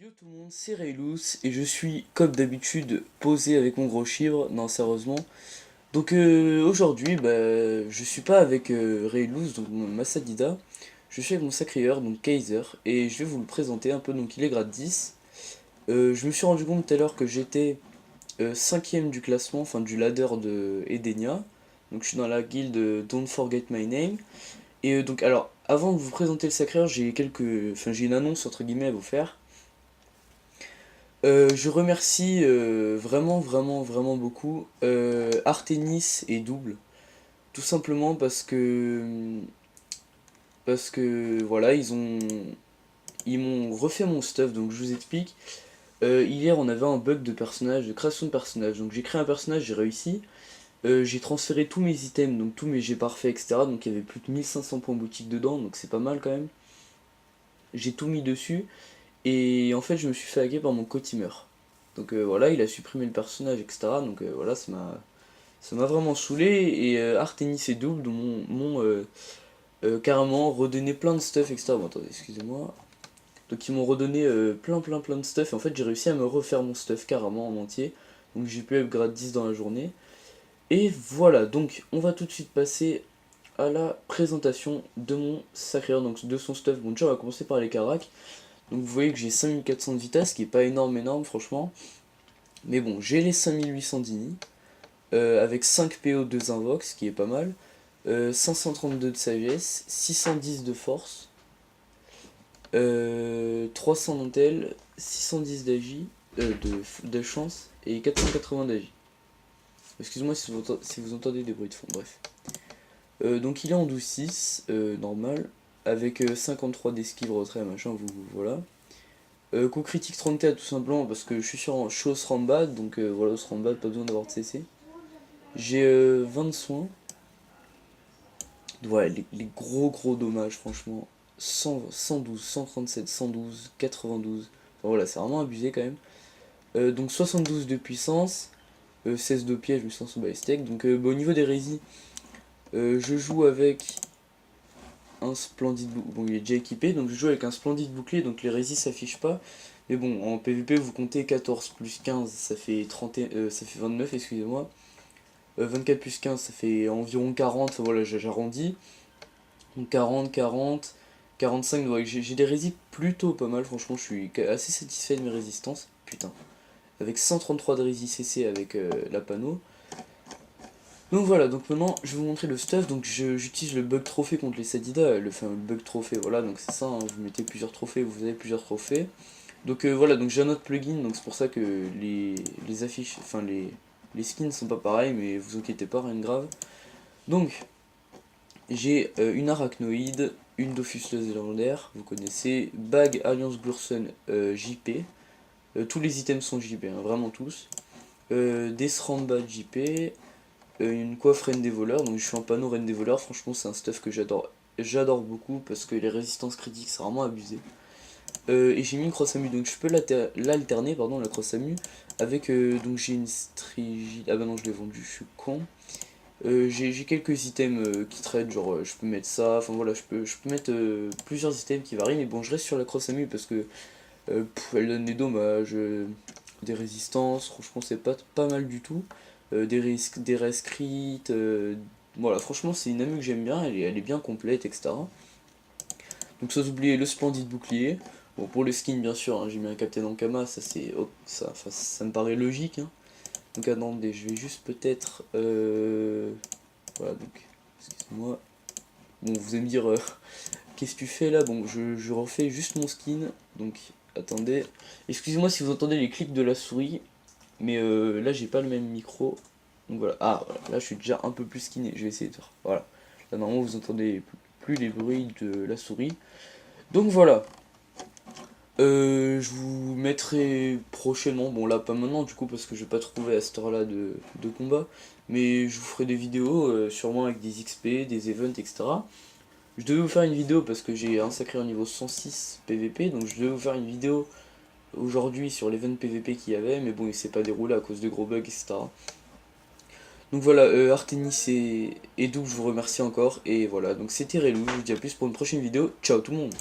Yo tout le monde, c'est Raylous et je suis comme d'habitude posé avec mon gros chibre, non sérieusement. Donc aujourd'hui je suis pas avec Raylous, donc mon Massadida, je suis avec mon Sacrieur, donc Kaiser, et je vais vous le présenter un peu. Donc il est grade 10. Je me suis rendu compte tout à l'heure que j'étais 5ème du classement, enfin du ladder de Edenia. Donc je suis dans la guilde Don't Forget My Name. Et donc alors avant de vous présenter le Sacrieur, j'ai une annonce entre guillemets à vous faire. Je remercie vraiment beaucoup Artenis et Double, tout simplement parce que voilà, ils m'ont refait mon stuff. Donc je vous explique. Hier on avait un bug de personnage, de création de personnage. Donc j'ai créé un personnage, j'ai réussi. J'ai transféré tous mes items, donc tous mes jets parfaits, etc. Donc il y avait plus de 1500 points boutique dedans, donc c'est pas mal quand même. J'ai tout mis dessus. Et en fait, je me suis fait hacker par mon co-teamer. Donc voilà, il a supprimé le personnage, etc. Donc voilà, ça m'a vraiment saoulé. Et Artenis et Double m'ont carrément redonné plein de stuff, etc. Bon, attendez, excusez-moi. Donc ils m'ont redonné plein de stuff. Et en fait, j'ai réussi à me refaire mon stuff carrément en entier. Donc j'ai pu upgrade 10 dans la journée. Et voilà, donc on va tout de suite passer à la présentation de mon sacré, donc de son stuff. Bon, déjà, on va commencer par les caracs. Donc vous voyez que j'ai 5400 de vitesse, ce qui est pas énorme franchement. Mais bon, j'ai les 5800 d'ini, avec 5 PO, 2 invoques, ce qui est pas mal. 532 de sagesse, 610 de force, 300 d'intel, 610 d'agi, de chance, et 480 d'agi. Excusez-moi si vous entendez des bruits de fond, bref. Donc il est en 12-6, normal, avec 53 d'esquive, retrait, machin, voilà. Coup critique 34 tout simplement parce que je suis sur chose Rambad, donc voilà, ce Rambad, pas besoin d'avoir de CC. J'ai 20 de soins. Ouais, les gros dommages, franchement. 100, 112, 137, 112, 92. Enfin, voilà, c'est vraiment abusé quand même. Donc 72 de puissance, 16 de piège, mais sans balistique. Donc au niveau des résis, je joue avec un splendide bouclier. Bon, il est déjà équipé, donc je joue avec un splendide bouclier, donc les résis s'affichent pas. Mais bon, en PvP, vous comptez 14 plus 15, ça fait 30, ça fait 29, excusez-moi. 24 plus 15, ça fait environ 40, voilà, j'arrondis. Donc 40, 40, 45, donc j'ai des résis plutôt pas mal, franchement, je suis assez satisfait de mes résistances. Putain. Avec 133 de résis CC avec la panneau. Donc voilà, donc maintenant je vais vous montrer le stuff. Donc j'utilise le bug trophée contre les Sadida, le fameux bug trophée, voilà, donc c'est ça, hein, vous mettez plusieurs trophées, vous avez plusieurs trophées. Donc voilà, donc j'ai un autre plugin, donc c'est pour ça que les affiches, enfin les skins sont pas pareils, mais vous inquiétez pas, rien de grave. Donc j'ai une arachnoïde, une Dofus légendaire, vous connaissez, bague Alliance Glurson JP, tous les items sont JP, hein, vraiment tous, des Sramba JP, une coiffe reine des voleurs, donc je suis en panneau reine des voleurs, franchement c'est un stuff que j'adore beaucoup parce que les résistances critiques c'est vraiment abusé. Et j'ai mis une crosse amu, donc je peux l'alterner, pardon, la crosse amu, avec, donc j'ai une strigile, ah bah non je l'ai vendu, je suis con. J'ai quelques items qui traitent, genre je peux mettre ça, enfin voilà, je peux mettre plusieurs items qui varient, mais bon je reste sur la crosse amu parce que elle donne des dommages, des résistances, franchement c'est pas mal du tout. Des rescrits, voilà, franchement c'est une ammu que j'aime bien, elle est bien complète, etc. Donc sans oublier le splendide bouclier. Bon, pour le skin bien sûr, hein, j'ai mis un Captain Ankama, ça c'est, ça me paraît logique, hein. Donc attendez, je vais juste peut-être, voilà, donc excusez-moi. Bon, vous allez me dire qu'est-ce que tu fais là. Bon, je refais juste mon skin, donc attendez, excusez-moi si vous entendez les clics de la souris, mais là j'ai pas le même micro. Donc voilà, ah voilà, là je suis déjà un peu plus skinné, je vais essayer de faire, voilà. Là normalement vous entendez plus les bruits de la souris. Donc voilà, je vous mettrai prochainement, bon là pas maintenant du coup parce que je vais pas trouver à cette heure là de combat, mais je vous ferai des vidéos sûrement avec des XP, des events, etc. Je devais vous faire une vidéo parce que j'ai un sacré au niveau 106 PVP, donc je devais vous faire une vidéo aujourd'hui sur l'event PVP qu'il y avait, mais bon il s'est pas déroulé à cause de gros bugs, etc. Donc voilà, Artenis et Doux, je vous remercie encore, et voilà, donc c'était Relou, je vous dis à plus pour une prochaine vidéo, ciao tout le monde.